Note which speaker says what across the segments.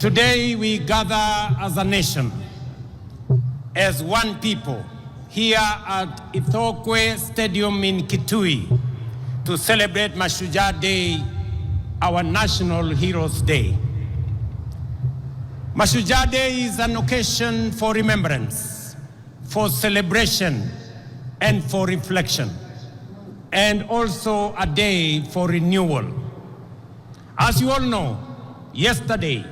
Speaker 1: Today we gather as a nation, as one people, here at Ithokwe Stadium in Kitui to celebrate Mashujaa Day, our National Heroes Day. Mashujaa Day is an occasion for remembrance, for celebration, and for reflection, and also a day for renewal. As you all know, yesterday,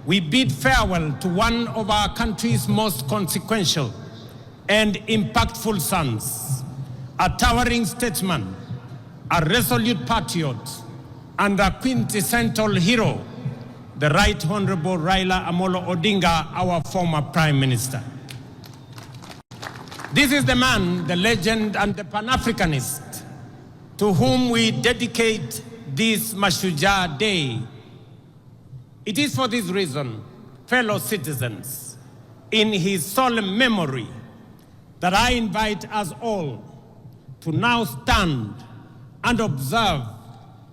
Speaker 1: we bid farewell to one of our country's most consequential and impactful sons, a towering statesman, a resolute patriot, and a quintessential hero, the Right Honorable Raila Amolo Odinga, our former Prime Minister. This is the man, the legend, and the Pan-Africanist to whom we dedicate this Mashujaa Day. It is for this reason, fellow citizens, in his solemn memory, that I invite us all to now stand and observe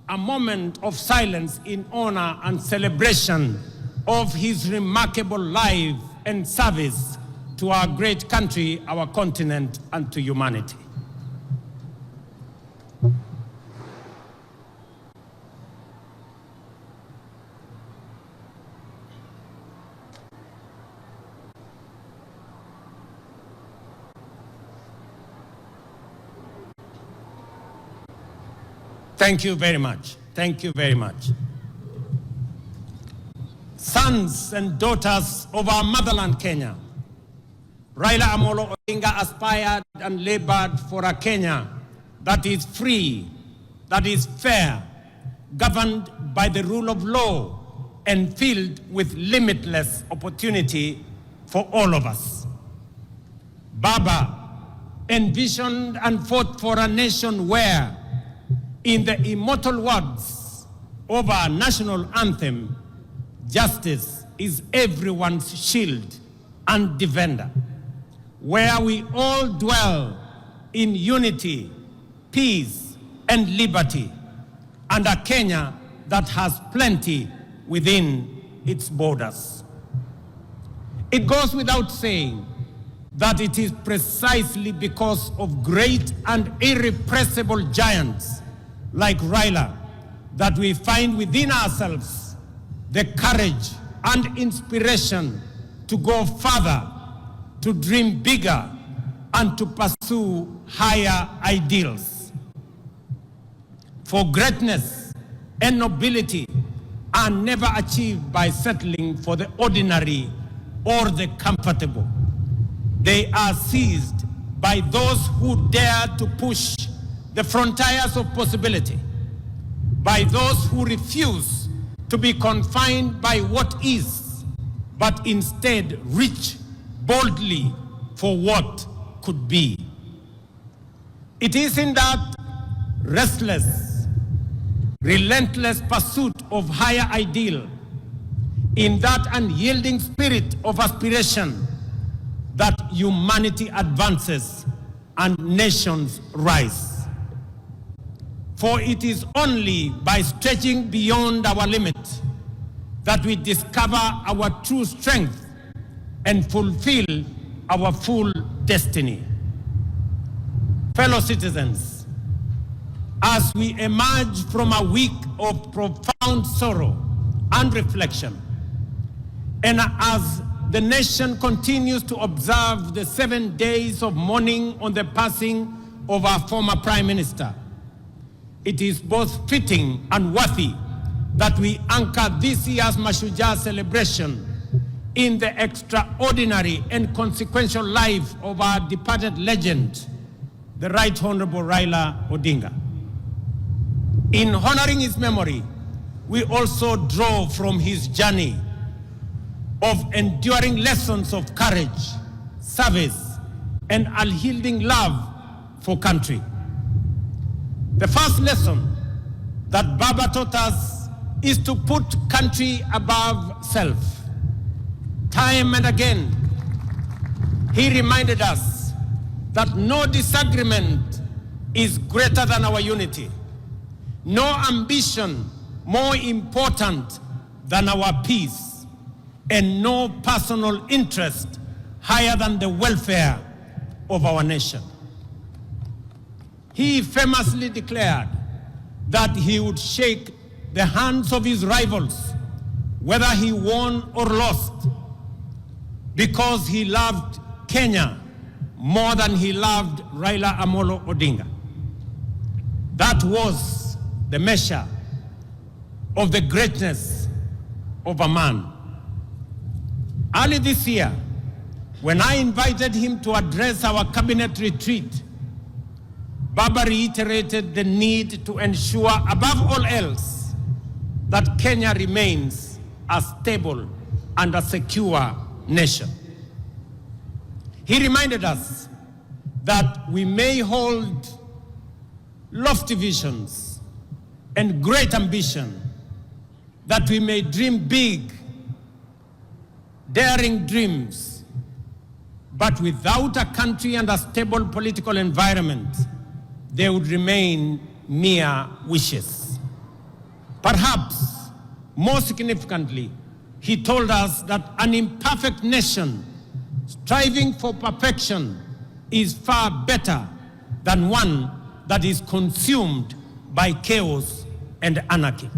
Speaker 1: a moment of silence in honor and celebration of his remarkable life and service to our great country, our continent, and to humanity. Thank you very much. Thank you very much. Sons and daughters of our motherland, Kenya, Raila Amolo Odinga aspired and labored for a Kenya that is free, that is fair, governed by the rule of law, and filled with limitless opportunity for all of us. Baba envisioned and fought for a nation where, in the immortal words of our national anthem, justice is everyone's shield and defender, where we all dwell in unity, peace, and liberty, and a Kenya that has plenty within its borders. It goes without saying that it is precisely because of great and irrepressible giants like Raila that we find within ourselves the courage and inspiration to go further, to dream bigger, and to pursue higher ideals. For greatness and nobility are never achieved by settling for the ordinary or the comfortable. They are seized by those who dare to push the frontiers of possibility, by those who refuse to be confined by what is, but instead reach boldly for what could be. It is in that restless, relentless pursuit of higher ideal, in that unyielding spirit of aspiration, that humanity advances and nations rise. For it is only by stretching beyond our limit that we discover our true strength and fulfill our full destiny. Fellow citizens, as we emerge from a week of profound sorrow and reflection, and as the nation continues to observe the 7 days of mourning on the passing of our former Prime Minister, it is both fitting and worthy that we anchor this year's Mashujaa celebration in the extraordinary and consequential life of our departed legend, the Right Honorable Raila Odinga. In honoring his memory, we also draw from his journey of enduring lessons of courage, service, and unyielding love for country. The first lesson that Baba taught us is to put country above self. Time and again, he reminded us that no disagreement is greater than our unity, no ambition more important than our peace, and no personal interest higher than the welfare of our nation. He famously declared that he would shake the hands of his rivals, whether he won or lost, because he loved Kenya more than he loved Raila Amolo Odinga. That was the measure of the greatness of a man. Early this year, when I invited him to address our cabinet retreat, Baba reiterated the need to ensure, above all else, that Kenya remains a stable and a secure nation. He reminded us that we may hold lofty visions and great ambition, that we may dream big, daring dreams, but without a country and a stable political environment, they would remain mere wishes. Perhaps more significantly, he told us that an imperfect nation striving for perfection is far better than one that is consumed by chaos and anarchy.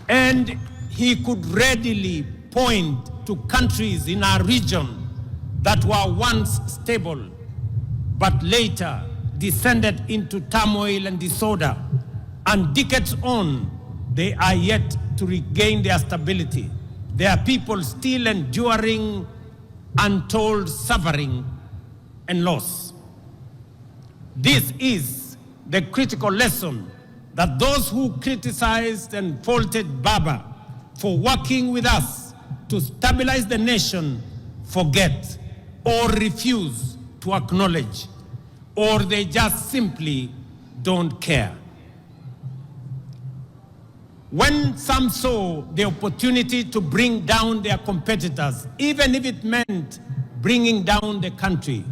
Speaker 1: And he could readily point to countries in our region that were once stable, but later descended into turmoil and disorder, and decades on, they are yet to regain their stability. There are people still enduring untold suffering and loss. This is the critical lesson that those who criticized and faulted Baba for working with us to stabilize the nation forget or refuse to acknowledge, or they just simply don't care. When some saw the opportunity to bring down their competitors, even if it meant bringing down the country,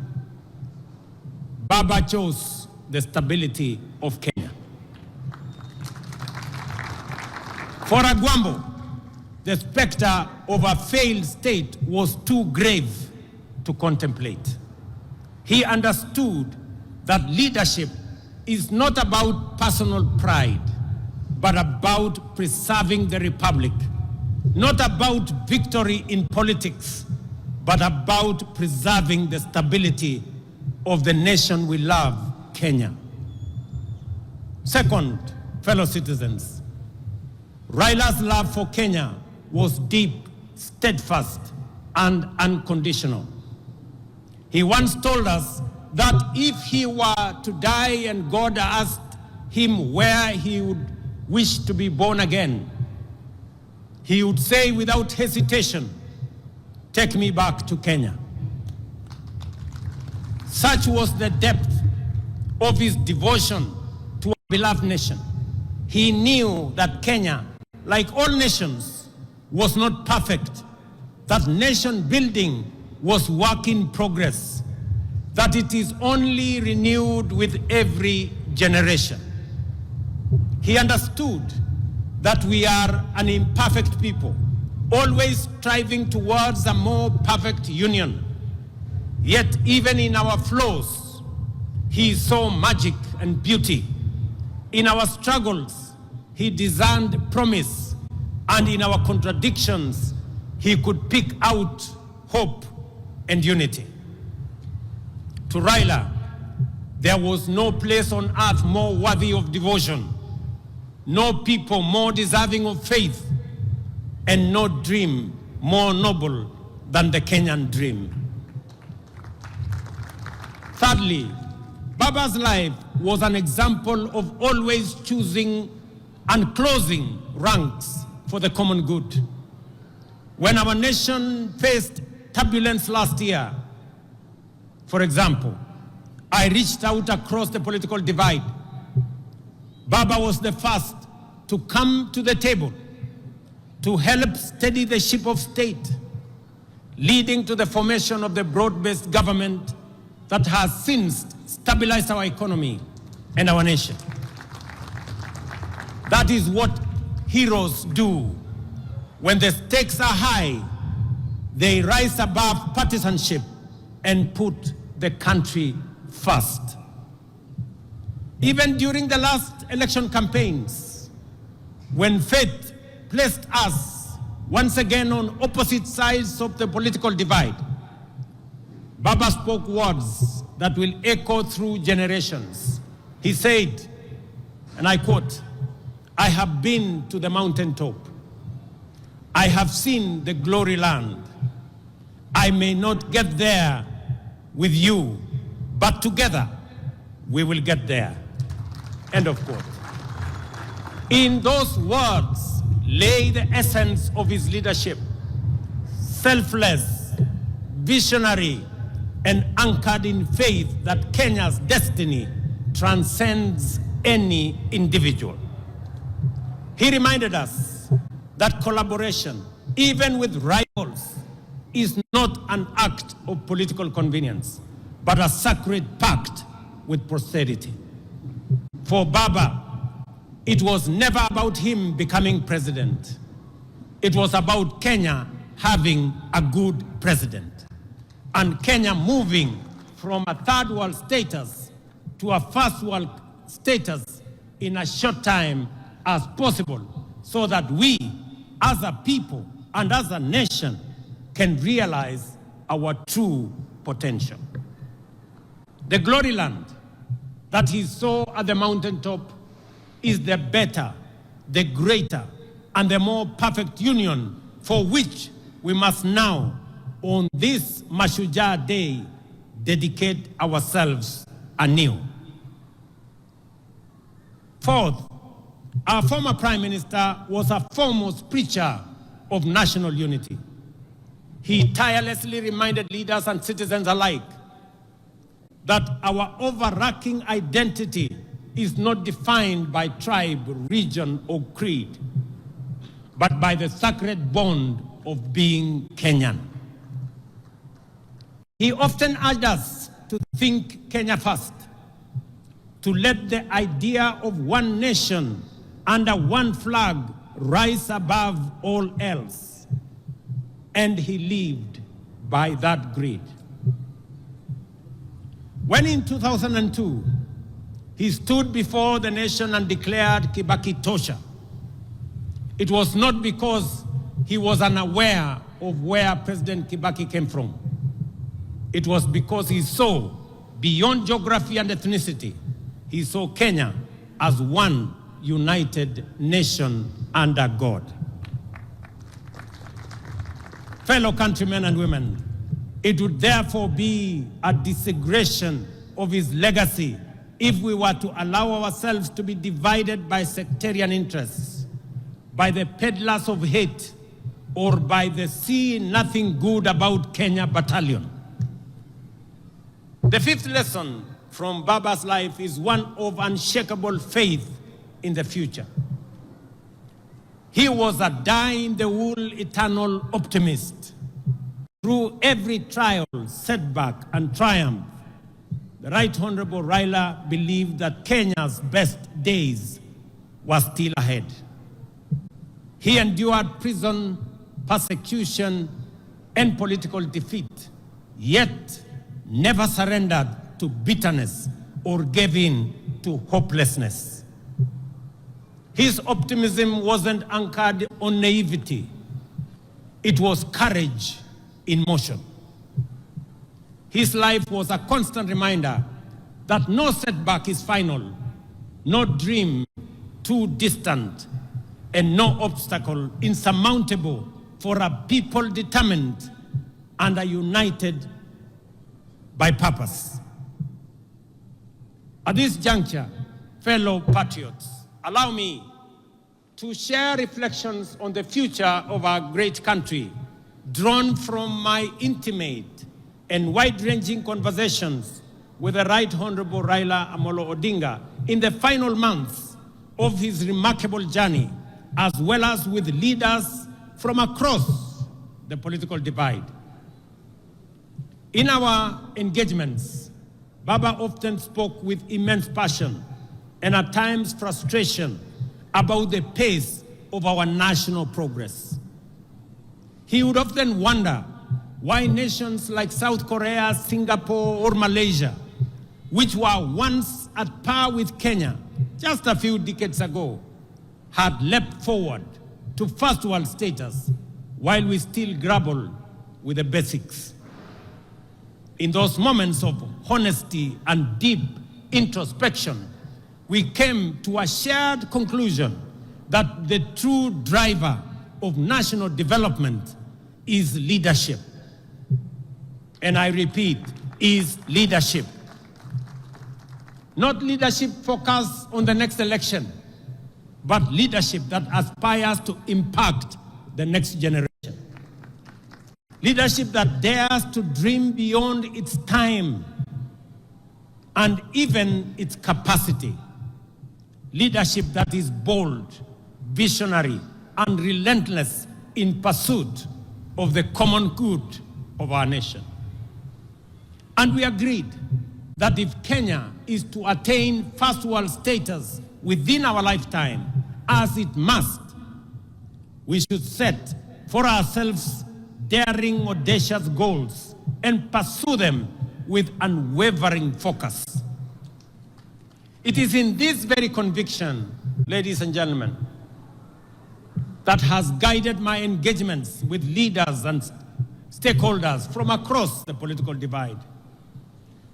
Speaker 1: Baba chose the stability of Kenya. For Agwambo, the specter of a failed state was too grave to contemplate. He understood that leadership is not about personal pride, but about preserving the republic. Not about victory in politics, but about preserving the stability of the nation we love, Kenya. Second, fellow citizens, Raila's love for Kenya was deep, steadfast, and unconditional. He once told us that if he were to die and God asked him where he would wish to be born again, he would say without hesitation, "Take me back to Kenya." Such was the depth of his devotion to our beloved nation. He knew that Kenya, like all nations, was not perfect, that nation building was work in progress, that it is only renewed with every generation. He understood that we are an imperfect people, always striving towards a more perfect union. Yet even in our flaws, he saw magic and beauty. In our struggles, he discerned promise, and in our contradictions, he could pick out hope and unity. To Raila, there was no place on earth more worthy of devotion, no people more deserving of faith, and no dream more noble than the Kenyan dream. Thirdly, Baba's life was an example of always choosing and closing ranks for the common good. When our nation faced turbulence last year, for example, I reached out across the political divide. Baba was the first to come to the table to help steady the ship of state, leading to the formation of the broad-based government that has since stabilized our economy and our nation. That is what heroes do. When the stakes are high, they rise above partisanship and put the country first. Even during the last election campaigns, when fate placed us once again on opposite sides of the political divide, Baba spoke words that will echo through generations. He said, and I quote, "I have been to the mountaintop. I have seen the glory land. I may not get there with you, but together we will get there." End of quote. In those words lay the essence of his leadership: selfless, visionary, and anchored in faith that Kenya's destiny transcends any individual. He reminded us that collaboration, even with rivals, is not an act of political convenience, but a sacred pact with posterity. For Baba, it was never about him becoming president. It was about Kenya having a good president, and Kenya moving from a third world status to a first world status in a short time as possible, so that we as a people and as a nation can realize our true potential. The glory land that he saw at the mountaintop is the better, the greater, and the more perfect union for which we must now, on this Mashujaa Day, dedicate ourselves anew. Fourth, our former Prime Minister was a foremost preacher of national unity. He tirelessly reminded leaders and citizens alike that our overarching identity is not defined by tribe, region, or creed, but by the sacred bond of being Kenyan. He often urged us to think Kenya first, to let the idea of one nation under one flag rise above all else. And he lived by that creed. When in 2002, he stood before the nation and declared Kibaki Tosha, it was not because he was unaware of where President Kibaki came from. It was because he saw beyond geography and ethnicity. He saw Kenya as one united nation under God. Fellow countrymen and women, it would therefore be a desecration of his legacy if we were to allow ourselves to be divided by sectarian interests, by the peddlers of hate, or by the see nothing good about Kenya battalion. The fifth lesson from Baba's life is one of unshakable faith in the future. He was a die-in-the-wool eternal optimist. Through every trial, setback, and triumph, the Right Honorable Raila believed that Kenya's best days were still ahead. He endured prison, persecution, and political defeat, yet never surrendered to bitterness or gave in to hopelessness. His optimism wasn't anchored on naivety. It was courage in motion. His life was a constant reminder that no setback is final, no dream too distant, and no obstacle insurmountable for a people determined and are united by purpose. At this juncture, fellow patriots, allow me to share reflections on the future of our great country, drawn from my intimate and wide-ranging conversations with the Right Honorable Raila Amolo Odinga in the final months of his remarkable journey, as well as with leaders from across the political divide. In our engagements, Baba often spoke with immense passion and at times frustration about the pace of our national progress. He would often wonder why nations like South Korea, Singapore, or Malaysia, which were once at par with Kenya just a few decades ago, had leapt forward to first world status while we still grapple with the basics. In those moments of honesty and deep introspection, we came to a shared conclusion that the true driver of national development is leadership. And I repeat, is leadership. Not leadership focused on the next election, but leadership that aspires to impact the next generation. Leadership that dares to dream beyond its time and even its capacity. Leadership that is bold, visionary, and relentless in pursuit of the common good of our nation. And we agreed that if Kenya is to attain first world status within our lifetime, as it must, we should set for ourselves daring, audacious goals and pursue them with unwavering focus. It is in this very conviction, ladies and gentlemen, that has guided my engagements with leaders and stakeholders from across the political divide.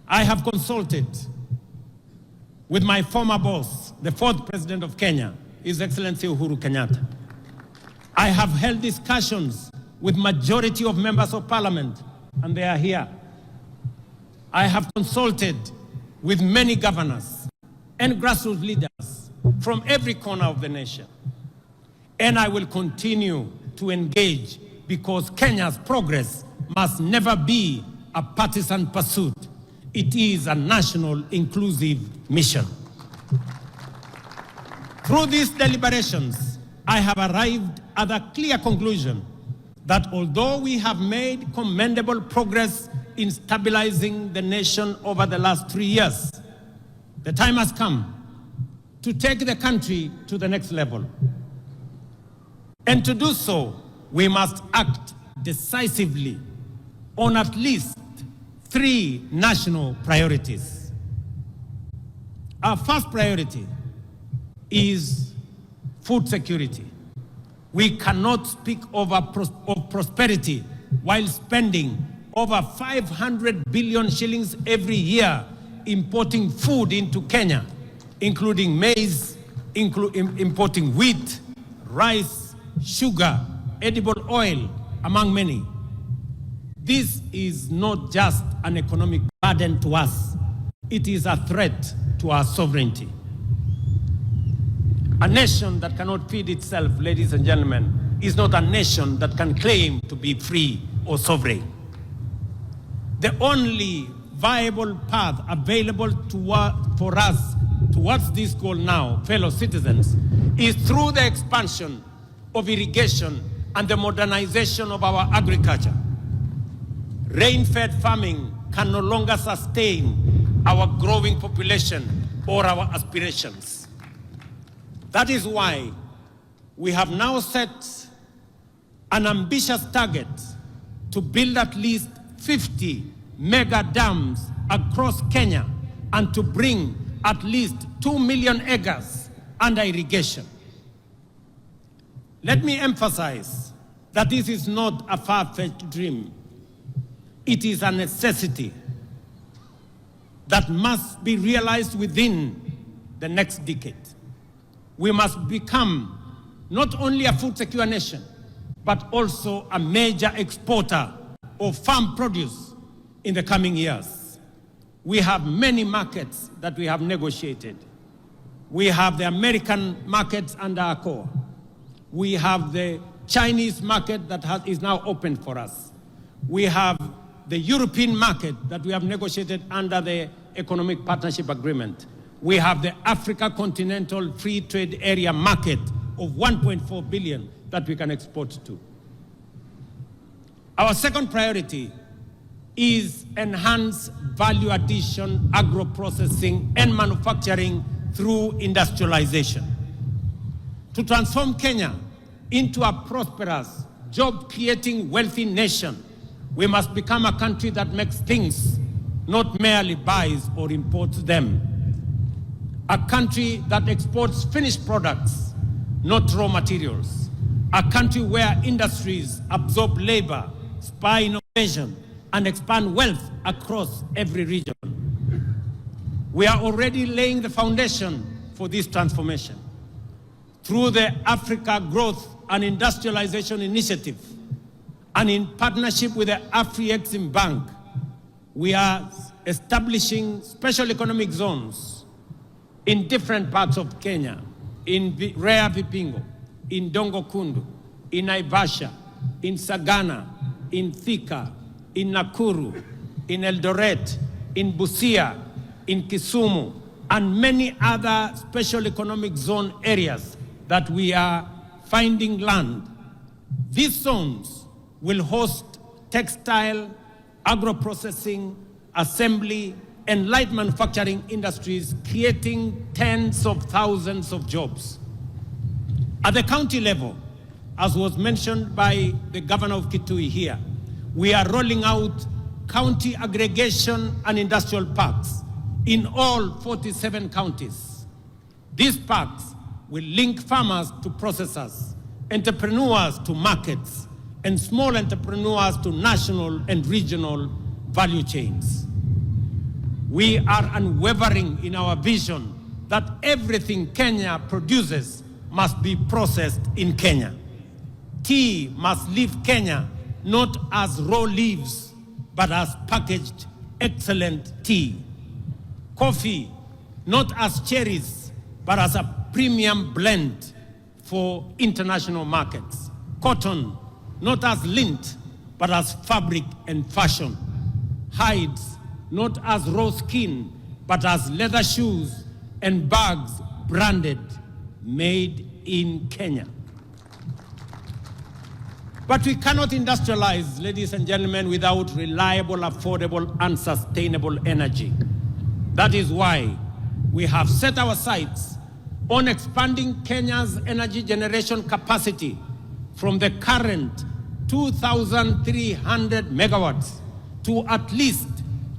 Speaker 1: I have consulted with my former boss, the fourth president of Kenya, His Excellency Uhuru Kenyatta. I have held discussions with majority of members of parliament, and they are here. I have consulted with many governors and grassroots leaders from every corner of the nation. And I will continue to engage because Kenya's progress must never be a partisan pursuit. It is a national inclusive mission. Through these deliberations, I have arrived at a clear conclusion that although we have made commendable progress in stabilizing the nation over the last 3 years, the time has come to take the country to the next level. And to do so, we must act decisively on at least 3 national priorities. Our first priority is food security. We cannot speak of prosperity while spending over 500 billion shillings every year importing food into Kenya, including maize, importing wheat, rice, sugar, edible oil, among many. This is not just an economic burden to us, it is a threat to our sovereignty. A nation that cannot feed itself, ladies and gentlemen, is not a nation that can claim to be free or sovereign. The only viable path available for us towards this goal now, fellow citizens, is through the expansion of irrigation and the modernization of our agriculture. Rain-fed farming can no longer sustain our growing population or our aspirations. That is why we have now set an ambitious target to build at least 50 mega dams across Kenya and to bring at least 2 million acres under irrigation. Let me emphasize that this is not a far-fetched dream. It is a necessity that must be realized within the next decade. We must become not only a food secure nation, but also a major exporter of farm produce in the coming years. We have many markets that we have negotiated. We have the American markets under ACOA. We have the Chinese market that is now open for us. We have the European market that we have negotiated under the Economic Partnership Agreement. We have the Africa Continental Free Trade Area market of 1.4 billion that we can export to. Our second priority is enhance value addition, agro-processing, and manufacturing through industrialization. To transform Kenya into a prosperous, job-creating, wealthy nation, we must become a country that makes things, not merely buys or imports them. A country that exports finished products, not raw materials. A country where industries absorb labor, spur innovation, and expand wealth across every region. We are already laying the foundation for this transformation. Through the Africa Growth and Industrialization Initiative, and in partnership with the AfriExim Bank, we are establishing special economic zones in different parts of Kenya, in Rea Vipingo, in Dongo Kundu, in Naivasha, in Sagana, in Thika, in Nakuru, in Eldoret, in Busia, in Kisumu, and many other special economic zone areas that we are finding land. These zones will host textile, agro-processing, assembly, and light manufacturing industries, creating tens of thousands of jobs. At the county level, as was mentioned by the governor of Kitui here, we are rolling out county aggregation and industrial parks in all 47 counties. These parks will link farmers to processors, entrepreneurs to markets, and small entrepreneurs to national and regional value chains. We are unwavering in our vision that everything Kenya produces must be processed in Kenya. Tea must leave Kenya not as raw leaves, but as packaged excellent tea. Coffee, not as cherries, but as a premium blend for international markets. Cotton, not as lint, but as fabric and fashion. Hides, not as raw skin, but as leather shoes and bags branded, made in Kenya. But we cannot industrialize, ladies and gentlemen, without reliable, affordable, and sustainable energy. That is why we have set our sights on expanding Kenya's energy generation capacity from the current 2,300 megawatts to at least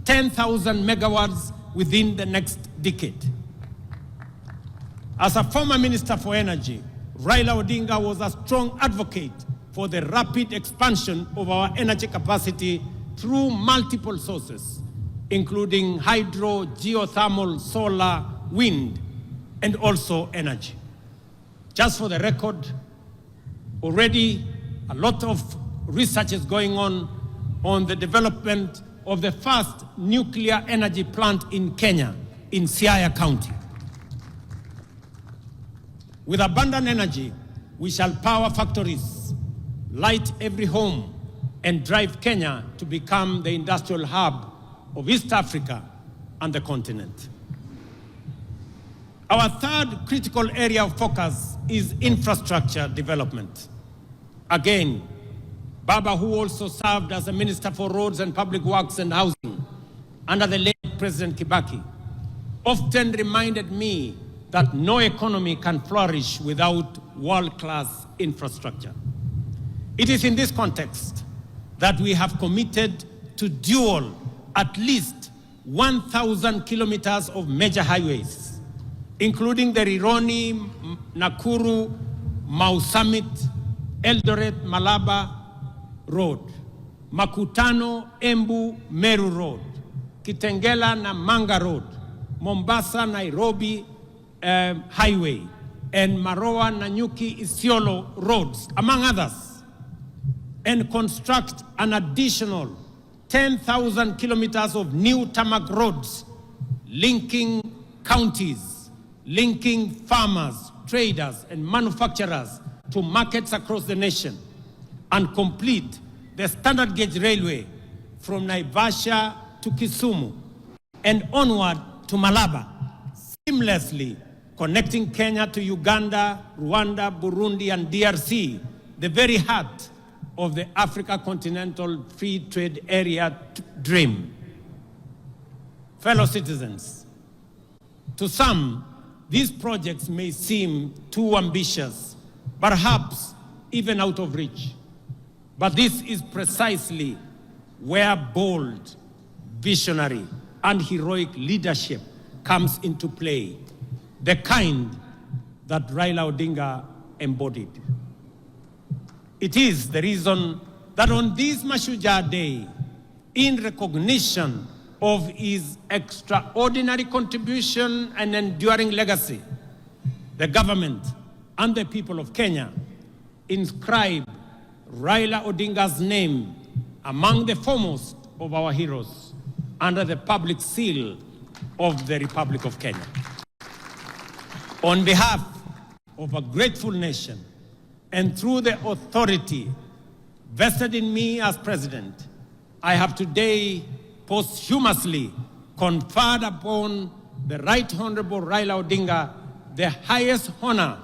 Speaker 1: 10,000 megawatts within the next decade. As a former Minister for Energy, Raila Odinga was a strong advocate for the rapid expansion of our energy capacity through multiple sources, including hydro, geothermal, solar, wind, and also energy. Just for the record, already a lot of research is going on the development of the first nuclear energy plant in Kenya, in Siaya County. With abundant energy, we shall power factories, light every home, and drive Kenya to become the industrial hub of East Africa and the continent. Our third critical area of focus is infrastructure development. Again, Baba, who also served as a Minister for Roads and Public Works and Housing under the late President Kibaki, often reminded me that no economy can flourish without world-class infrastructure. It is in this context that we have committed to dual at least 1,000 kilometers of major highways, including the Rironi, Nakuru, Mau Summit, Eldoret, Malaba Road, Makutano, Embu, Meru Road, Kitengela, Namanga Road, Mombasa, Nairobi Highway, and Maroa, Nanyuki, Isiolo roads, among others, and construct an additional 10,000 kilometers of new tarmac roads linking counties, linking farmers, traders, and manufacturers to markets across the nation, and complete the standard gauge railway from Naivasha to Kisumu and onward to Malaba, seamlessly connecting Kenya to Uganda, Rwanda, Burundi, and DRC, the very heart of the Africa Continental Free Trade Area dream. Fellow citizens, to some, these projects may seem too ambitious, perhaps even out of reach. But this is precisely where bold, visionary, and heroic leadership comes into play, the kind that Raila Odinga embodied. It is the reason that on this Mashujaa Day, in recognition of his extraordinary contribution and enduring legacy, the government and the people of Kenya inscribe Raila Odinga's name among the foremost of our heroes under the public seal of the Republic of Kenya. On behalf of a grateful nation and through the authority vested in me as president, I have today posthumously conferred upon the Right Honorable Raila Odinga the highest honor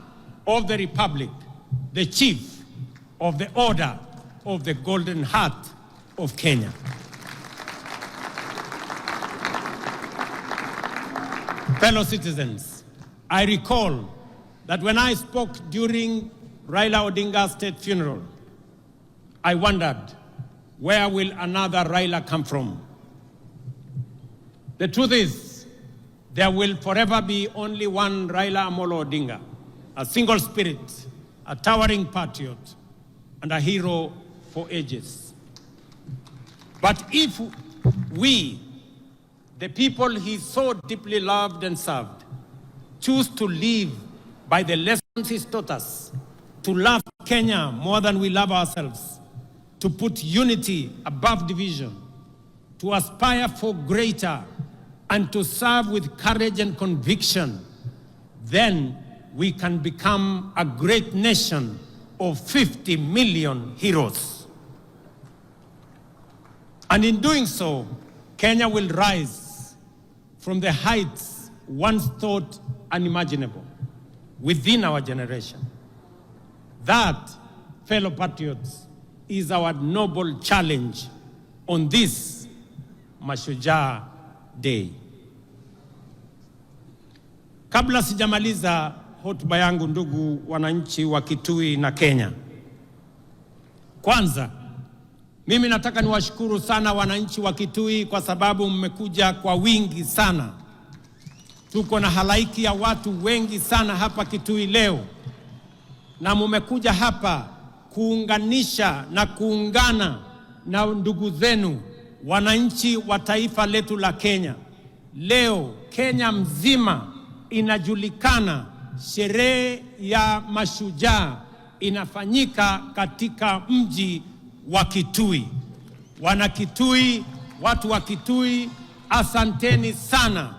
Speaker 1: of the Republic, the Chief of the Order of the Golden Heart of Kenya. Fellow citizens, I recall that when I spoke during Raila Odinga's state funeral, I wondered, where will another Raila come from? The truth is, there will forever be only one Raila Amolo Odinga, a single spirit, a towering patriot, and a hero for ages. But if we, the people he so deeply loved and served, choose to live by the lessons he taught us, to love Kenya more than we love ourselves, to put unity above division, to aspire for greater, and to serve with courage and conviction, then we can become a great nation of 50 million heroes. And in doing so, Kenya will rise from the heights once thought unimaginable within our generation. That, fellow patriots, is our noble challenge on this Mashujaa Day. Kabla sijamaliza hotuba yangu, ndugu wananchi wa Kitui na Kenya, kwanza mimi nataka niwashukuru sana wananchi wa Kitui kwa sababu mmekuja kwa wingi sana. Tuko na halaiki ya watu wengi sana hapa Kitui leo, na mmekuja hapa kuunganisha na kuungana na ndugu zenu wananchi wa taifa letu la Kenya. Leo Kenya mzima inajulikana, sherehe ya Mashujaa inafanyika katika mji wa Kitui. Wana Kitui, watu wa Kitui, asanteni sana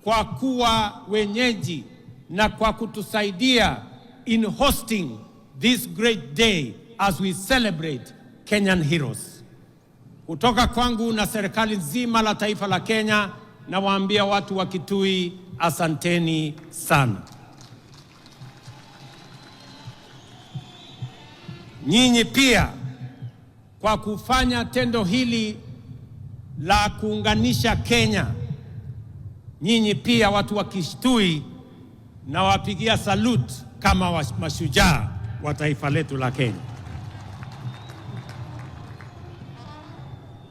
Speaker 1: kwa kuwa wenyeji na kwa kutusaidia in hosting this great day as we celebrate Kenyan heroes. Kutoka kwangu na serikali nzima la taifa la Kenya, na waambia watu wa Kitui, asanteni sana. Nyinyi pia kwa kufanya tendo hili la kuunganisha Kenya, nyinyi pia watu wa Kitui, na wapigia salute kama mashujaa wa taifa letu la Kenya.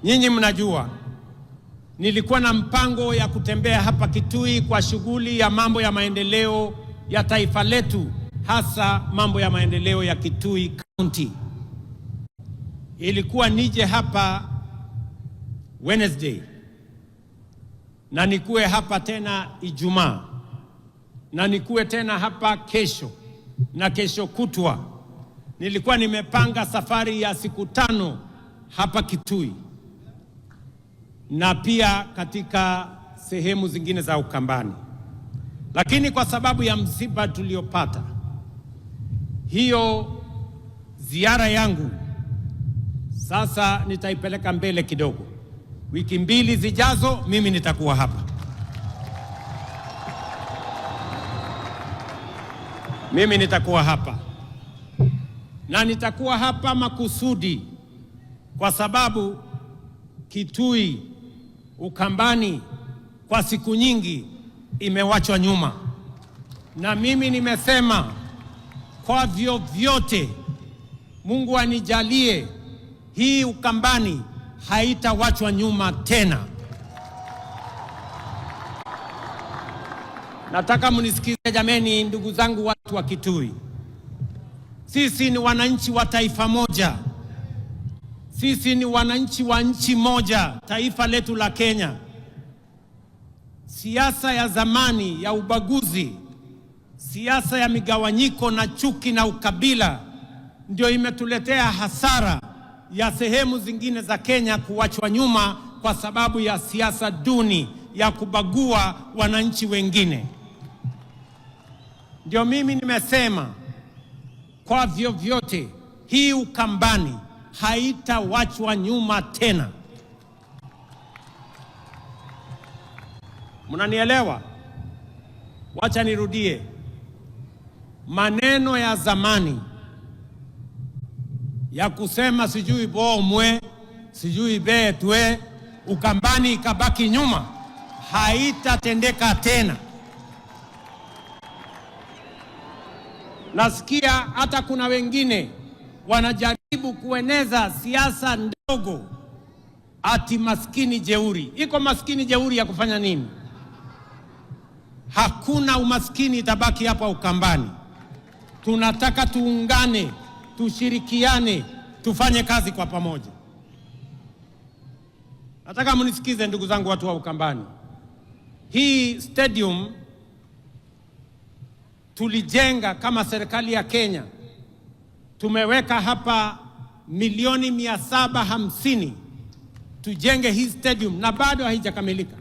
Speaker 1: Nyinyi mnajua nilikuwa na mpango ya kutembea hapa Kitui kwa shughuli ya mambo ya maendeleo ya taifa letu, hasa mambo ya maendeleo ya Kitui County. Ilikuwa nije hapa Wednesday, na nikuwe hapa tena Ijumaa, na nikuwe tena hapa kesho na kesho kutwa. Nilikuwa nimepanga safari ya siku 5 hapa Kitui na pia katika sehemu zingine za Ukambani. Lakini kwa sababu ya msiba tuliopata, hiyo ziara yangu sasa nitaipeleka mbele kidogo. Wiki 2 zijazo mimi nitakuwa hapa. Mimi nitakuwa hapa. Na nitakuwa hapa makusudi kwa sababu Kitui, Ukambani kwa siku nyingi imewachwa nyuma. Na mimi nimesema kwa vyovyote Mungu anijalie hii Ukambani haitawachwa nyuma tena. Nataka mnisikize jameni, ndugu zangu, watu wa Kitui. Sisi ni wananchi wa taifa moja. Sisi ni wananchi wa nchi moja, taifa letu la Kenya. Siasa ya zamani ya ubaguzi, siasa ya migawanyiko na chuki na ukabila ndio imetuletea hasara ya sehemu zingine za Kenya kuachwa nyuma kwa sababu ya siasa duni ya kubagua wananchi wengine. Ndio mimi nimesema kwa vyovyote hii Ukambani haitawachwa nyuma tena. Mnanielewa? Wacha nirudie. Maneno ya zamani ya kusema sijui bomwe, sijui betwe, Ukambani ikabaki nyuma, haitatendeka tena. Nasikia hata kuna wengine wanajaribu kueneza siasa ndogo ati maskini jeuri. Iko maskini jeuri ya kufanya nini? Hakuna umaskini itabaki hapa Ukambani. Tunataka tuungane, tushirikiane, tufanye kazi kwa pamoja. Nataka mnisikize ndugu zangu, watu wa Ukambani. Hii stadium tulijenga kama serikali ya Kenya. Tumeweka hapa milioni 750 tujenge hii stadium na bado haijakamilika.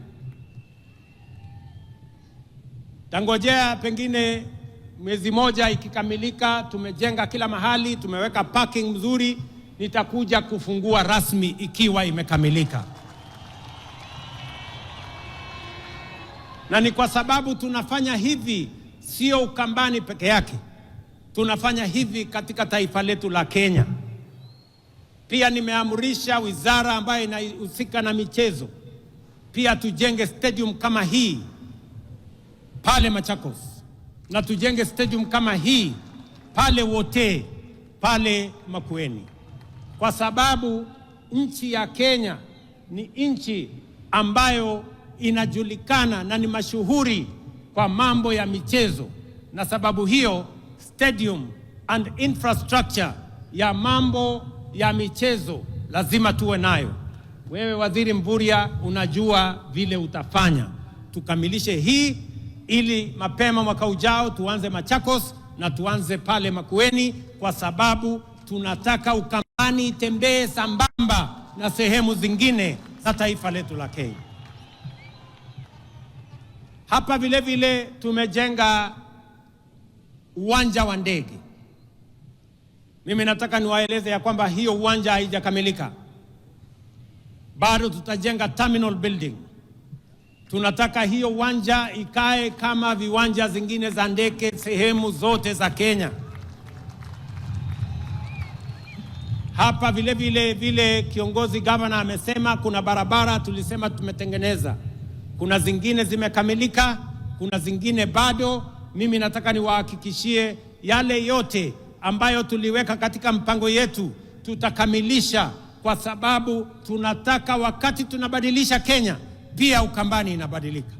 Speaker 1: Tangojea pengine mwezi moja ikikamilika, tumejenga kila mahali, tumeweka parking mzuri, nitakuja kufungua rasmi ikiwa imekamilika. Na ni kwa sababu tunafanya hivi sio Ukambani peke yake. Tunafanya hivi katika taifa letu la Kenya. Pia nimeamrisha wizara ambayo inahusika na michezo pia tujenge stadium kama hii pale Machakos, na tujenge stadium kama hii pale Wote, pale Makueni, kwa sababu nchi ya Kenya ni nchi ambayo inajulikana na ni mashuhuri kwa mambo ya michezo, na sababu hiyo stadium and infrastructure ya mambo ya michezo lazima tuwe nayo. Wewe Waziri Mvurya, unajua vile utafanya tukamilishe hii, ili mapema mwaka ujao tuanze Machakos na tuanze pale Makueni, kwa sababu tunataka Ukambani itembee sambamba na sehemu zingine za taifa letu la Kenya. Hapa vile vile tumejenga uwanja wa ndege. Mimi nataka niwaeleze ya kwamba hiyo uwanja haijakamilika. Bado tutajenga terminal building. Tunataka hiyo uwanja ikae kama viwanja zingine za ndege sehemu zote za Kenya. Hapa vile kiongozi governor amesema kuna barabara tulisema tumetengeneza. Kuna zingine zimekamilika, kuna zingine bado. Mimi nataka niwahakikishie yale yote ambayo tuliweka katika mpango yetu tutakamilisha, kwa sababu tunataka wakati tunabadilisha Kenya pia Ukambani inabadilika.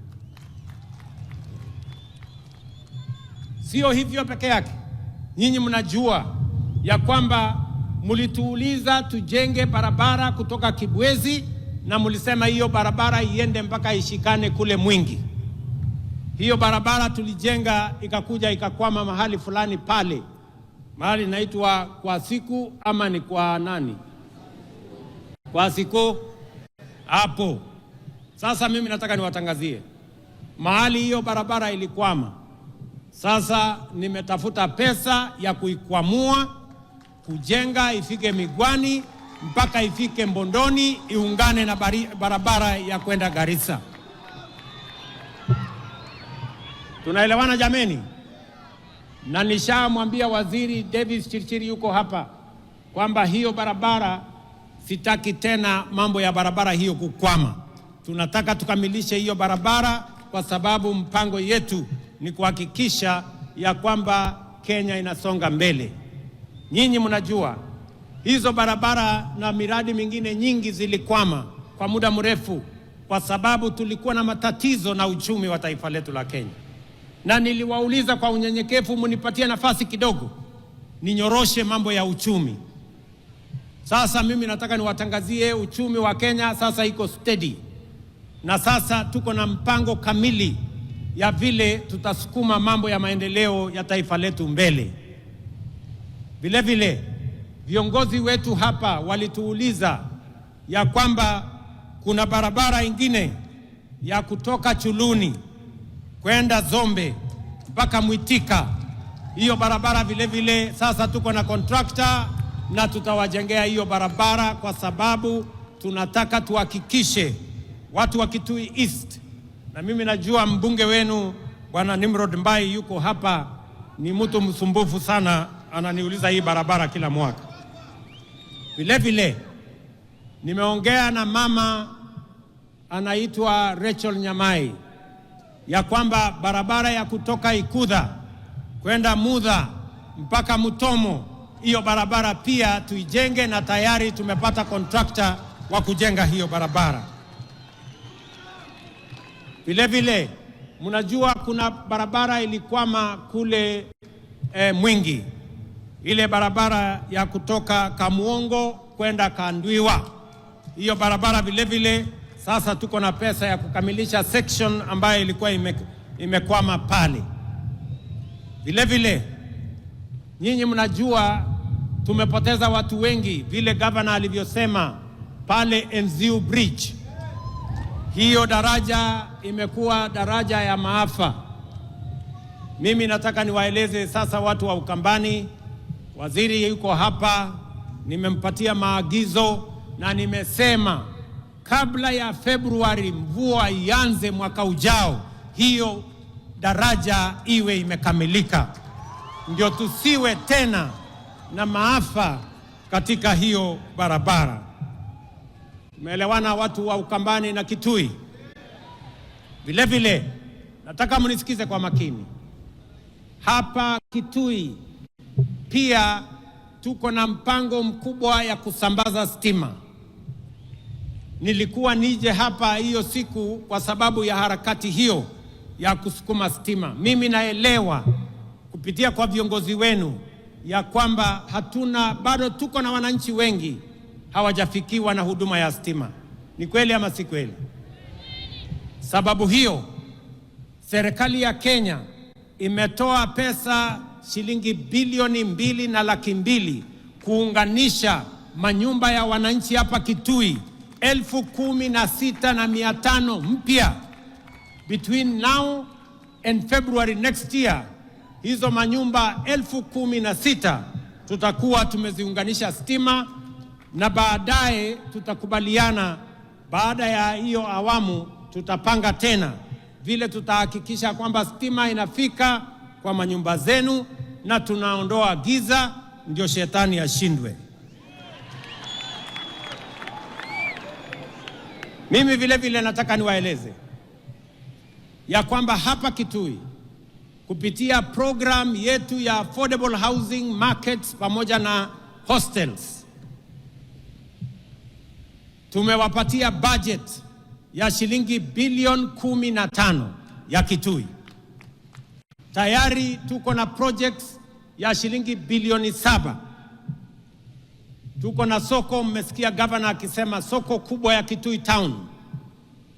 Speaker 1: Sio hivyo peke yake. Nyinyi mnajua ya kwamba mlituuliza tujenge barabara kutoka Kibwezi, na mlisema hiyo barabara iende mpaka ishikane kule Mwingi. Hiyo barabara tulijenga ikakuja ikakwama mahali fulani pale. Mahali naitwa kwa siku ama ni kwa nani? Kwa siku hapo. Sasa mimi nataka niwatangazie mahali hiyo barabara ilikwama. Sasa nimetafuta pesa ya kuikwamua, kujenga ifike Migwani mpaka ifike Mbondoni, iungane na barabara ya kwenda Garissa. Tunaelewana jameni? Na nishamwambia Waziri Davis Chirchiri yuko hapa kwamba hiyo barabara sitaki tena mambo ya barabara hiyo kukwama. Tunataka tukamilishe hiyo barabara, kwa sababu mpango yetu ni kuhakikisha ya kwamba Kenya inasonga mbele. Nyinyi mnajua hizo barabara na miradi mingine nyingi zilikwama kwa muda mrefu kwa sababu tulikuwa na matatizo na uchumi wa taifa letu la Kenya. Na niliwauliza kwa unyenyekevu, munipatie nafasi kidogo ninyoroshe mambo ya uchumi. Sasa mimi nataka niwatangazie uchumi wa Kenya sasa iko steady. Na sasa tuko na mpango kamili ya vile tutasukuma mambo ya maendeleo ya taifa letu mbele. Vile vile viongozi wetu hapa walituuliza ya kwamba kuna barabara ingine ya kutoka Chuluni kwenda Zombe mpaka Mwitika. Hiyo barabara vile vile sasa tuko na contractor na tutawajengea hiyo barabara, kwa sababu tunataka tuhakikishe watu wa Kitui East, na mimi najua mbunge wenu Bwana Nimrod Mbai yuko hapa, ni mtu msumbufu sana, ananiuliza hii barabara kila mwaka. Vile vile nimeongea na mama anaitwa Rachel Nyamai ya kwamba barabara ya kutoka Ikudha kwenda Mudha mpaka Mutomo, hiyo barabara pia tuijenge, na tayari tumepata contractor wa kujenga hiyo barabara. Vile vile mnajua kuna barabara ilikwama kule Mwingi, ile barabara ya kutoka Kamuongo kwenda Kandwiwa. Hiyo barabara vile vile sasa tuko na pesa ya kukamilisha section ambayo ilikuwa imekwama pale. Vile vile nyinyi mnajua tumepoteza watu wengi, vile governor alivyosema pale Enziu Bridge. Hiyo daraja imekuwa daraja ya maafa. Mimi nataka niwaeleze sasa watu wa Ukambani, waziri yuko hapa, nimempatia maagizo na nimesema kabla ya Februari mvua ianze mwaka ujao, hiyo daraja iwe imekamilika, ndio tusiwe tena na maafa katika hiyo barabara. Tumeelewana watu wa Ukambani na Kitui? Vile vile nataka mnisikize kwa makini. Hapa Kitui pia tuko na mpango mkubwa ya kusambaza stima. Nilikuwa nije hapa hiyo siku kwa sababu ya harakati hiyo ya kusukuma stima. Mimi naelewa kupitia kwa viongozi wenu ya kwamba bado tuko na wananchi wengi hawajafikiwa na huduma ya stima. Ni kweli ama si kweli? Sababu hiyo serikali ya Kenya imetoa pesa shilingi bilioni 2.2 kuunganisha manyumba ya wananchi hapa Kitui 16,500 mpya. Between now and February next year, hizo manyumba 16,000 tutakuwa tumeziunganisha stima, na baadaye tutakubaliana, baada ya hiyo awamu tutapanga tena vile tutahakikisha kwamba stima inafika kwa manyumba zenu na tunaondoa giza, ndio shetani ashindwe. Mimi vile vile nataka niwaeleze ya kwamba hapa Kitui kupitia program yetu ya affordable housing markets pamoja na hostels tumewapatia budget ya shilingi bilioni 15 ya Kitui. Tayari tuko na projects ya shilingi bilioni 7. Tuko na soko, mmesikia governor akisema soko kubwa ya Kitui Town.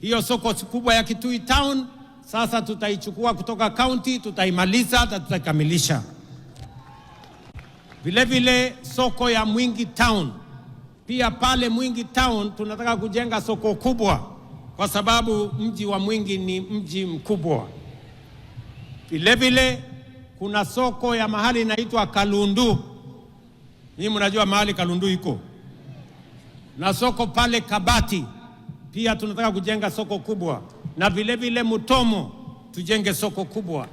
Speaker 1: Hiyo soko kubwa ya Kitui Town sasa tutaichukua kutoka county, tutaimaliza na tutakamilisha. Vile vile soko ya Mwingi Town. Pia pale Mwingi Town tunataka kujenga soko kubwa kwa sababu mji wa Mwingi ni mji mkubwa. Vile vile kuna soko ya mahali inaitwa Kalundu. Ni mnajua mahali Kalundu iko. Na soko pale Kabati pia tunataka kujenga soko kubwa. Na vile vile Mutomo tujenge soko kubwa.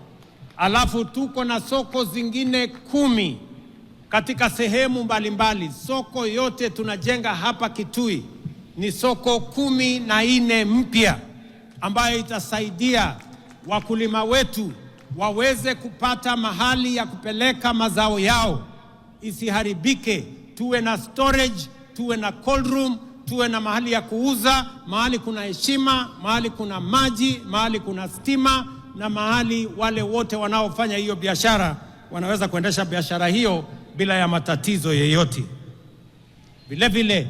Speaker 1: Alafu tuko na soko zingine 10 katika sehemu mbalimbali. Soko yote tunajenga hapa Kitui ni soko 14 mpya ambayo itasaidia wakulima wetu waweze kupata mahali ya kupeleka mazao yao isiharibike tuwe na storage, tuwe na cold room, tuwe na mahali ya kuuza, mahali kuna heshima, mahali kuna maji, mahali kuna stima, na mahali wale wote wanaofanya hiyo biashara wanaweza kuendesha biashara hiyo bila ya matatizo yeyote. Vile vile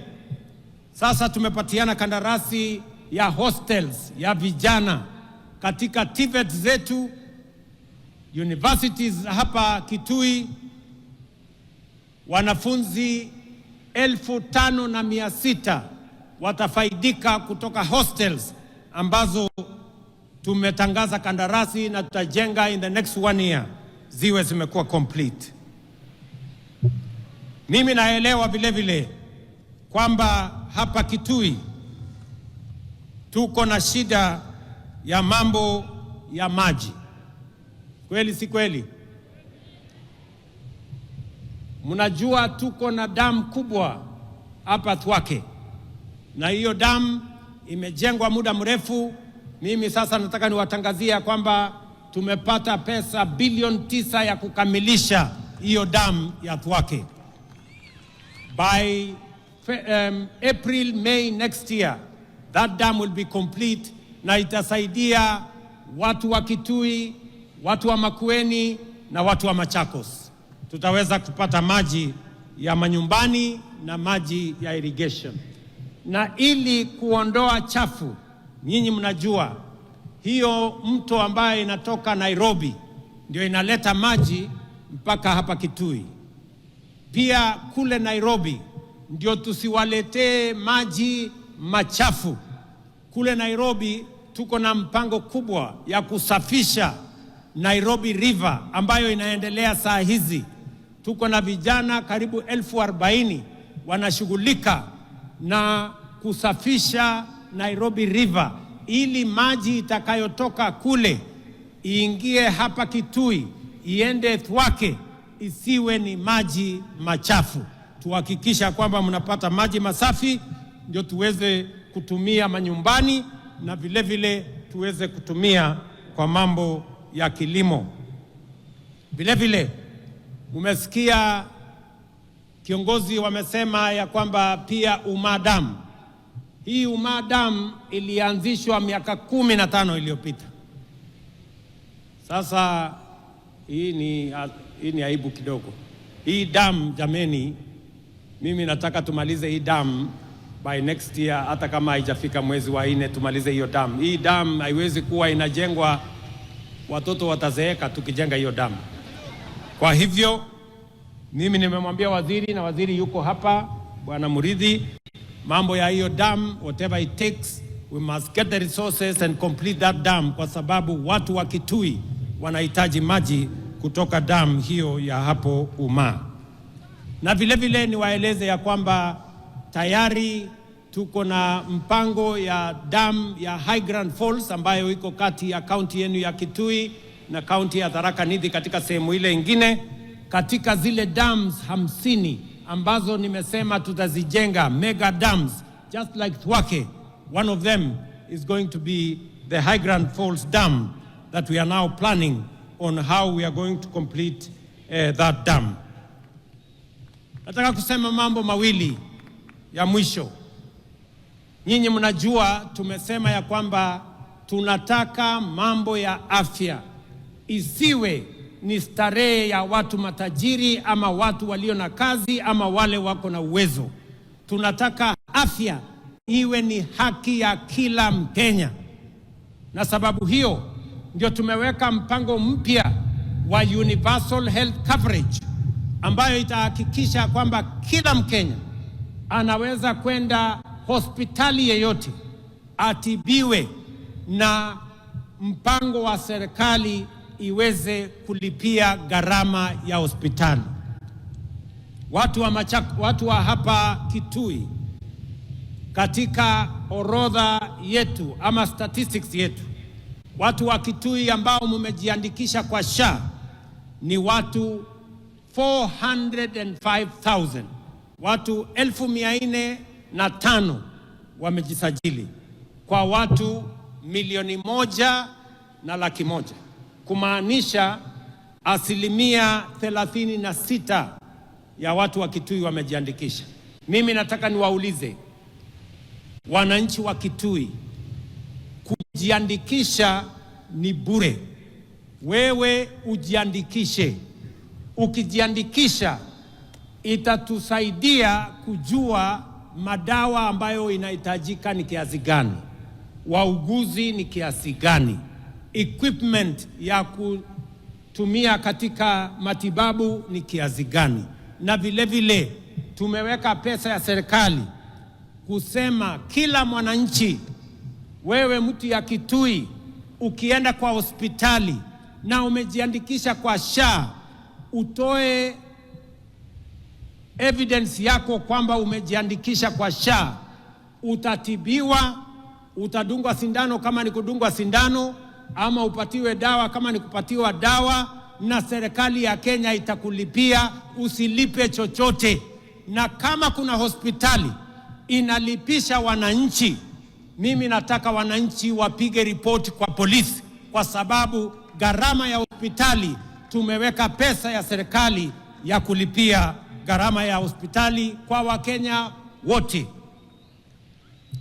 Speaker 1: sasa tumepatiana kandarasi ya hostels ya vijana katika TVET zetu, universities hapa Kitui. Wanafunzi 5,600 watafaidika kutoka hostels ambazo tumetangaza kandarasi na tutajenga in the next 1 year ziwe zimekuwa complete. Mimi naelewa vile vile kwamba hapa Kitui tuko na shida ya mambo ya maji. Kweli si kweli? Mnajua tuko na damu kubwa hapa Thwake, na hiyo damu imejengwa muda mrefu. Mimi sasa nataka niwatangazia kwamba tumepata pesa bilioni 9 ya kukamilisha hiyo damu ya Thwake. By April, May next year, that dam will be complete, na itasaidia watu wa Kitui, watu wa Makueni na watu wa Machakos. Tutaweza kupata maji ya manyumbani na maji ya irrigation. Na ili kuondoa chafu, nyinyi mnajua hiyo mto ambayo inatoka Nairobi ndio inaleta maji mpaka hapa Kitui. Pia kule Nairobi ndio tusiwaletee maji machafu. Kule Nairobi tuko na mpango kubwa ya kusafisha Nairobi River ambayo inaendelea saa hizi. Tuko na vijana karibu 40,000 wanashughulika na kusafisha Nairobi River ili maji itakayotoka kule iingie hapa Kitui, iende Thwake, isiwe ni maji machafu. Tuhakikisha kwamba mnapata maji masafi ndio tuweze kutumia manyumbani na vile vile tuweze kutumia kwa mambo ya kilimo. Vile vile umesikia kiongozi wamesema ya kwamba pia Umadam. Hii Umadam ilianzishwa miaka 15 iliyopita. Sasa hii ni aibu kidogo. Hii dam jameni, mimi nataka tumalize hii dam by next year, hata kama haijafika mwezi wa 4 tumalize hiyo dam. Hii dam haiwezi kuwa inajengwa watoto watazeeka tukijenga hiyo dam. Kwa hivyo mimi nimemwambia waziri, na waziri yuko hapa, Bwana Muridhi, mambo ya hiyo dam, whatever it takes, we must get the resources and complete that dam, kwa sababu watu wa Kitui wanahitaji maji kutoka dam hiyo ya hapo Uma. Na vile vile niwaeleze ya kwamba tayari tuko na mpango ya dam ya High Grand Falls ambayo iko kati ya kaunti yenu ya Kitui na kaunti ya Tharaka Nithi katika sehemu ile ingine. Katika zile dams 50 ambazo nimesema tutazijenga, mega dams just like Thwake, one of them is going to be the High Grand Falls dam that we are now planning on how we are going to complete that dam. Nataka kusema mambo mawili ya mwisho. Nyinyi mnajua tumesema ya kwamba tunataka mambo ya afya isiwe ni starehe ya watu matajiri ama watu walio na kazi ama wale wako na uwezo. Tunataka afya iwe ni haki ya kila Mkenya. Na sababu hiyo ndio tumeweka mpango mpya wa universal health coverage ambayo itahakikisha kwamba kila Mkenya anaweza kwenda hospitali yeyote atibiwe na mpango wa serikali iweze kulipia gharama ya hospitali. Watu wa hapa Kitui katika orodha yetu ama statistics yetu, watu wa Kitui ambao mumejiandikisha kwa SHA ni watu 405,000. Watu 405,000 wamejisajili kwa watu 1,100,000, kumaanisha 36% ya watu wa Kitui wamejiandikisha. Mimi nataka niwaulize wananchi wa Kitui, kujiandikisha ni bure. Wewe ujiandikishe. Ukijiandikisha itatusaidia kujua madawa ambayo inahitajika ni kiasi gani, wauguzi ni kiasi gani, equipment ya kutumia katika matibabu ni kiasi gani, na vile vile tumeweka pesa ya serikali kusema kila mwananchi, wewe mtu ya Kitui, ukienda kwa hospitali na umejiandikisha kwa SHA, utoe evidence yako kwamba umejiandikisha kwa SHA, utatibiwa, utadungwa sindano kama ni kudungwa sindano, ama upatiwe dawa kama ni kupatiwa dawa, na serikali ya Kenya itakulipia, usilipe chochote. Na kama kuna hospitali inalipisha wananchi, mimi nataka wananchi wapige ripoti kwa polisi, kwa sababu gharama ya hospitali, tumeweka pesa ya serikali ya kulipia gharama ya hospitali kwa Wakenya wote.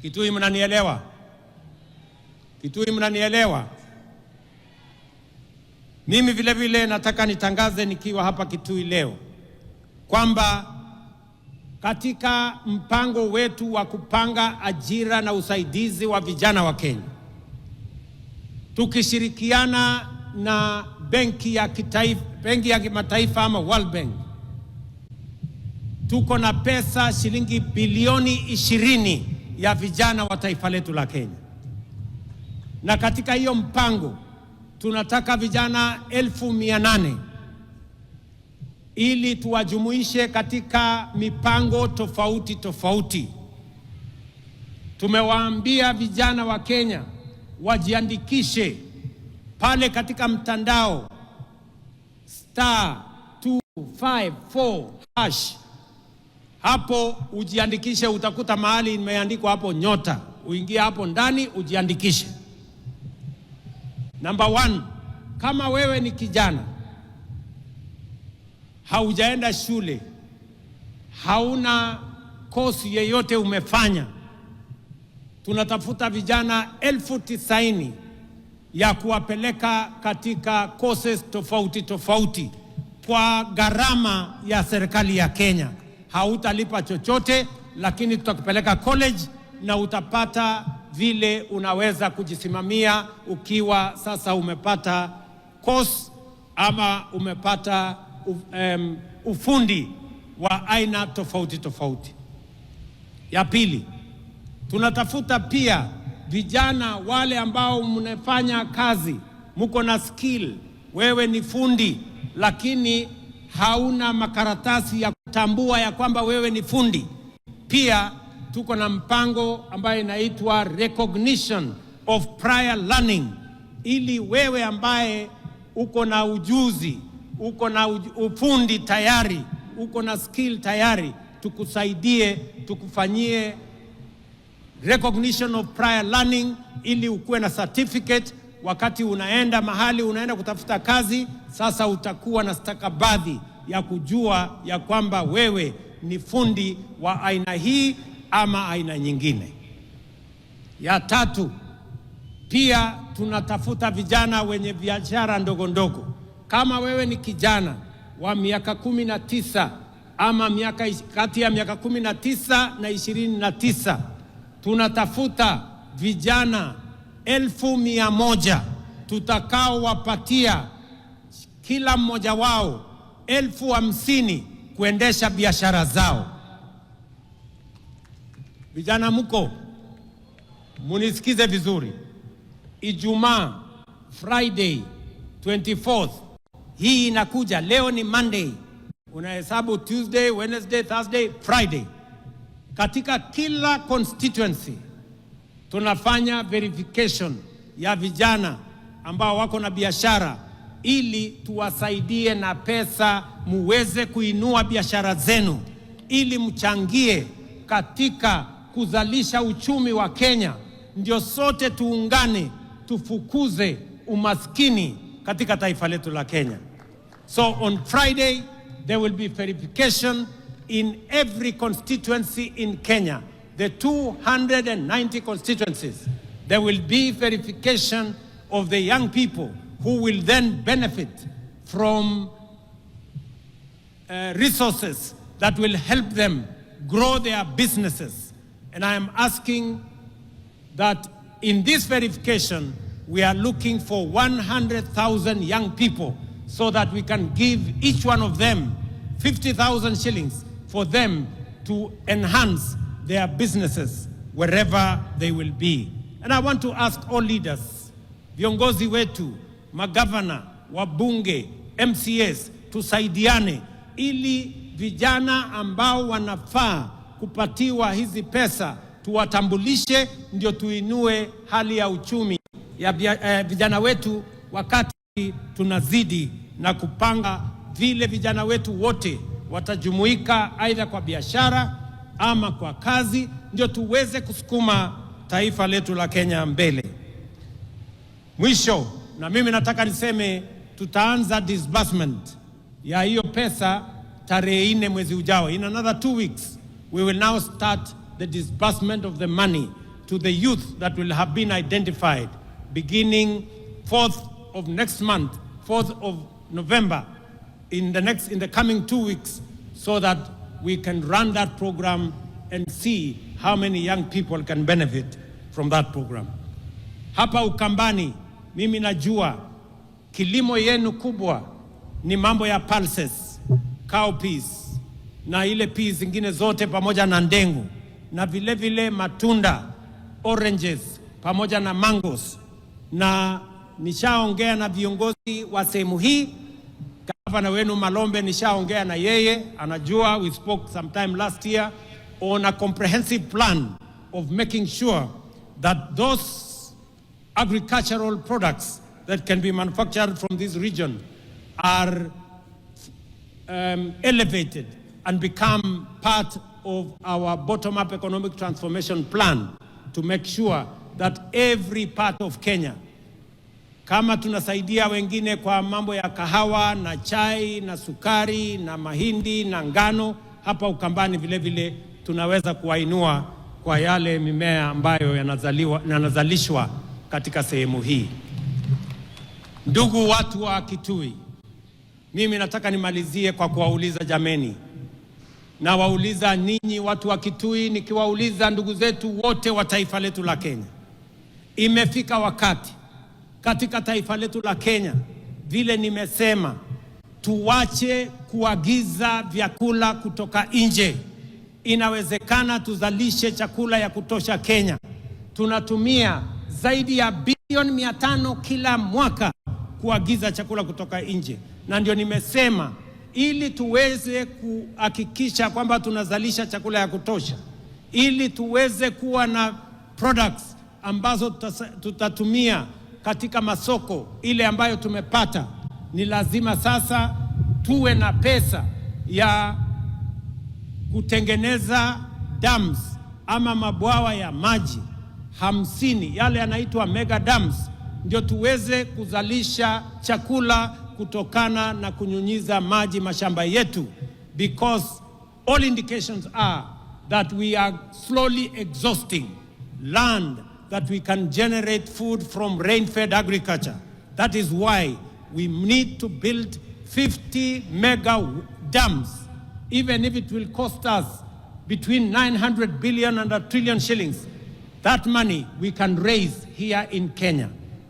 Speaker 1: Kitui mnanielewa? Kitui mnanielewa? Mimi vile vile nataka nitangaze nikiwa hapa Kitui leo kwamba katika mpango wetu wa kupanga ajira na usaidizi wa vijana wa Kenya, tukishirikiana na benki ya kimataifa ama World Bank, tuko na pesa shilingi bilioni 20 ya vijana wa taifa letu la Kenya. Na katika hiyo mpango tunataka vijana 800,000 ili tuwajumuishe katika mipango tofauti tofauti. Tumewaambia vijana wa Kenya wajiandikishe pale katika mtandao *254#. Hapo ujiandikishe, utakuta mahali imeandikwa hapo nyota, uingie hapo ndani ujiandikishe. Number 1, kama wewe ni kijana, haujaenda shule, hauna kosi yeyote umefanya, tunatafuta vijana 90,000 ya kuwapeleka katika courses tofauti tofauti kwa gharama ya serikali ya Kenya. Hautalipa chochote, lakini tutakupeleka college na utapata vile unaweza kujisimamia ukiwa sasa umepata course ama umepata ufundi wa aina tofauti tofauti. Ya pili, tunatafuta pia vijana wale ambao mnafanya kazi, mko na skill, wewe ni fundi lakini hauna makaratasi ya kutambua ya kwamba wewe ni fundi. Pia tuko na mpango ambayo inaitwa recognition of prior learning, ili wewe ambaye uko na ujuzi, uko na ufundi tayari, uko na skill tayari, tukusaidie, tukufanyie recognition of prior learning ili ukuwe na certificate. Wakati unaenda mahali unaenda kutafuta kazi, sasa utakuwa na stakabadhi ya kujua ya kwamba wewe ni fundi wa aina hii ama aina nyingine. Ya tatu, pia tunatafuta vijana wenye biashara ndogo ndogo. Kama wewe ni kijana wa miaka 19 ama kati ya miaka 19 na 29, tunatafuta vijana 1,100 tutakao wapatia kila mmoja wao 50,000 kuendesha biashara zao. Vijana mko, munisikize vizuri. Ijumaa, Friday 24th, hii inakuja. Leo ni Monday, unahesabu Tuesday, Wednesday, Thursday, Friday. Katika kila constituency tunafanya verification ya vijana ambao wako na biashara, ili tuwasaidie na pesa muweze kuinua biashara zenu, ili mchangie katika kuzalisha uchumi wa Kenya. Ndio sote tuungane tufukuze umaskini katika taifa letu la Kenya. So on Friday there will be verification in every constituency in Kenya, the 290 constituencies. There will be verification of the young people who will then benefit from resources that will help them grow their businesses. And I am asking that in this verification, we are looking for 100,000 young people so that we can give each one of them 50,000 shillings for them to enhance their businesses wherever they will be. And I want to ask all leaders, viongozi wetu, magavana, wabunge, MCAs, tusaidiane ili vijana ambao wanafaa kupatiwa hizi pesa tuwatambulishe, ndio tuinue hali ya uchumi ya vijana wetu, wakati tunazidi na kupanga vile vijana wetu wote watajumuika aidha kwa biashara ama kwa kazi, ndio tuweze kusukuma taifa letu la Kenya mbele. Mwisho, na mimi nataka niseme tutaanza disbursement ya hiyo pesa tarehe 4 mwezi ujao. In another 2 weeks, we will now start the disbursement of the money to the youth that will have been identified beginning 4th of next month, 4th of November, in the coming 2 weeks, so that we can run that program and see how many young people can benefit from that program. Hapa Ukambani, mimi najua kilimo yenu kubwa ni mambo ya pulses, cowpeas, na ile peas zingine zote pamoja na ndengu, na vile vile matunda, oranges, pamoja na mangoes. Na nishaongea na viongozi wa sehemu hii, gavana wenu Malombe nishaongea na yeye, anajua we spoke sometime last year on a comprehensive plan of making sure that those agricultural products that can be manufactured from this region are elevated and become part of our bottom-up economic transformation plan to make sure that every part of Kenya, kama tunasaidia wengine kwa mambo ya kahawa na chai na sukari na mahindi na ngano, hapa Ukambani vile vile tunaweza kuwainua kwa yale mimea ambayo yanazalishwa katika sehemu hii. Ndugu watu wa Kitui, mimi nataka nimalizie kwa kuwauliza jameni, na wauliza ninyi watu wa Kitui, nikiwauliza ndugu zetu wote wa taifa letu la Kenya, imefika wakati katika taifa letu la Kenya, vile nimesema, tuwache kuagiza vyakula kutoka nje. Inawezekana tuzalishe chakula ya kutosha Kenya. Tunatumia zaidi ya bilioni 500 kila mwaka kuagiza chakula kutoka nje, na ndio nimesema ili tuweze kuhakikisha kwamba tunazalisha chakula ya kutosha, ili tuweze kuwa na products ambazo tutatumia katika masoko ile ambayo tumepata, ni lazima sasa tuwe na pesa ya kutengeneza dams ama mabwawa ya maji 50, yale yanaitwa mega dams, ndio tuweze kuzalisha chakula kutokana na kunyunyiza maji mashamba yetu, because all indications are that we are slowly exhausting land that we can generate food from rain-fed agriculture. That is why we need to build 50 mega dams, even if it will cost us between 900 billion and 1 trillion shillings. That money we can raise here in Kenya.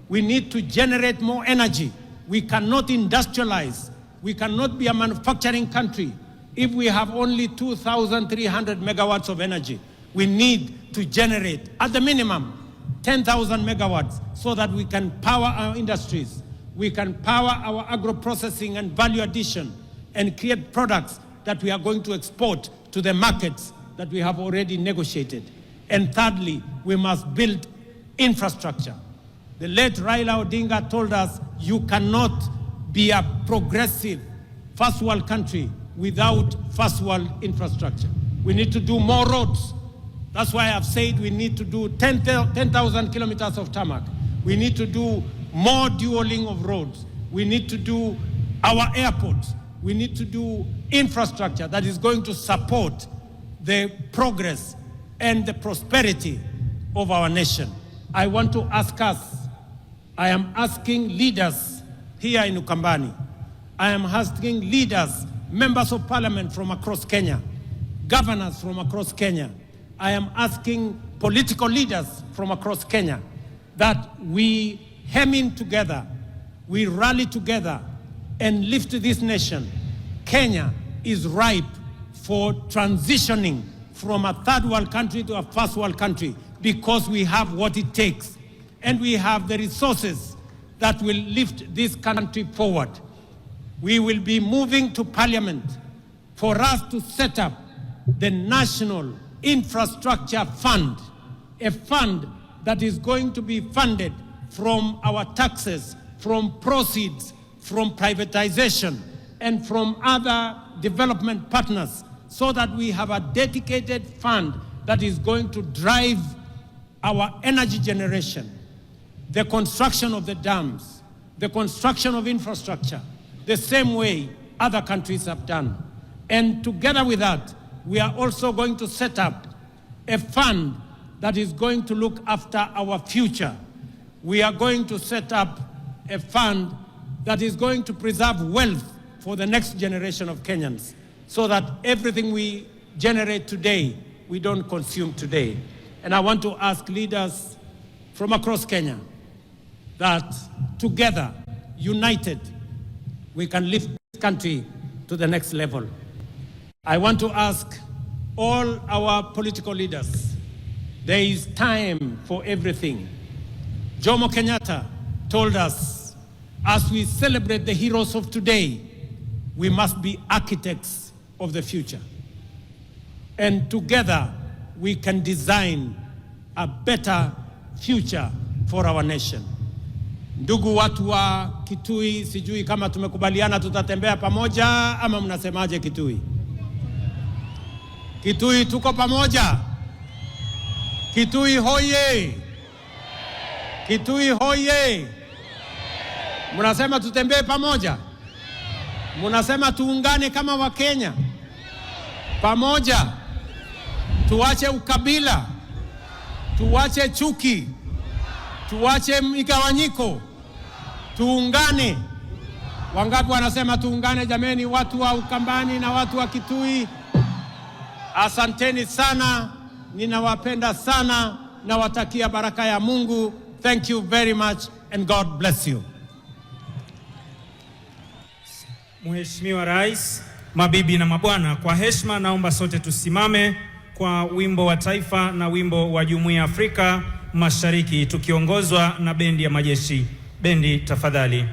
Speaker 1: We need to generate more energy. We cannot industrialize. We cannot be a manufacturing country if we have only 2,300 megawatts of energy. We need to generate, at the minimum, 10,000 megawatts so that we can power our industries. We can power our agro-processing and value addition and create products that we are going to export to the markets that we have already negotiated. And thirdly, we must build infrastructure. The late Raila Odinga told us you cannot be a progressive first world country without first world infrastructure. We need to do more roads. That's why I've said we need to do 10,000 kilometers of tarmac. We need to do more dualing of roads. We need to do our airports. we need to do infrastructure that is going to support the progress and the prosperity of our nation. I want to ask us, I am asking leaders here in Ukambani, I am asking leaders, members of parliament from across Kenya, governors from across Kenya, I am asking political leaders from across Kenya that we hem in together, we rally together and lift this nation. Kenya is ripe for transitioning from a third world country to a first world country because we have what it takes and we have the resources that will lift this country forward. We will be moving to Parliament for us to set up the National Infrastructure Fund, a fund that is going to be funded from our taxes, from proceeds, from privatization, and from other development partners, so that we have a dedicated fund that is going to drive our energy generation, the construction of the dams, the construction of infrastructure, the same way other countries have done. And together with that, we are also going to set up a fund that is going to look after our future. We are going to set up a fund that is going to preserve wealth for the next generation of Kenyans, so that everything we generate today, we don't consume today. And I want to ask leaders from across Kenya that together, united, we can lift this country to the next level. I want to ask all our political leaders, there is time for everything. Jomo Kenyatta told us, as we celebrate the heroes of today, we must be architects of the future. And together, we can design a better future for our nation. Ndugu watu wa Kitui, sijui kama tumekubaliana tutatembea pamoja ama mnasemaje Kitui? Kitui tuko pamoja? Kitui hoye! Kitui hoye! Mnasema tutembee pamoja? Mnasema tuungane kama Wakenya? Pamoja. Tuache ukabila. Tuache chuki. Tuache migawanyiko. Tuungane. Wangapi wanasema tuungane jameni, watu wa Ukambani na watu wa Kitui? Asanteni sana. Ninawapenda sana. Nawatakia baraka ya Mungu. Thank you very much and God bless you.
Speaker 2: Mheshimiwa Rais, mabibi na mabwana, kwa heshima naomba sote tusimame kwa wimbo wa taifa na wimbo wa Jumuiya ya Afrika Mashariki tukiongozwa na bendi ya majeshi. Bendi tafadhali.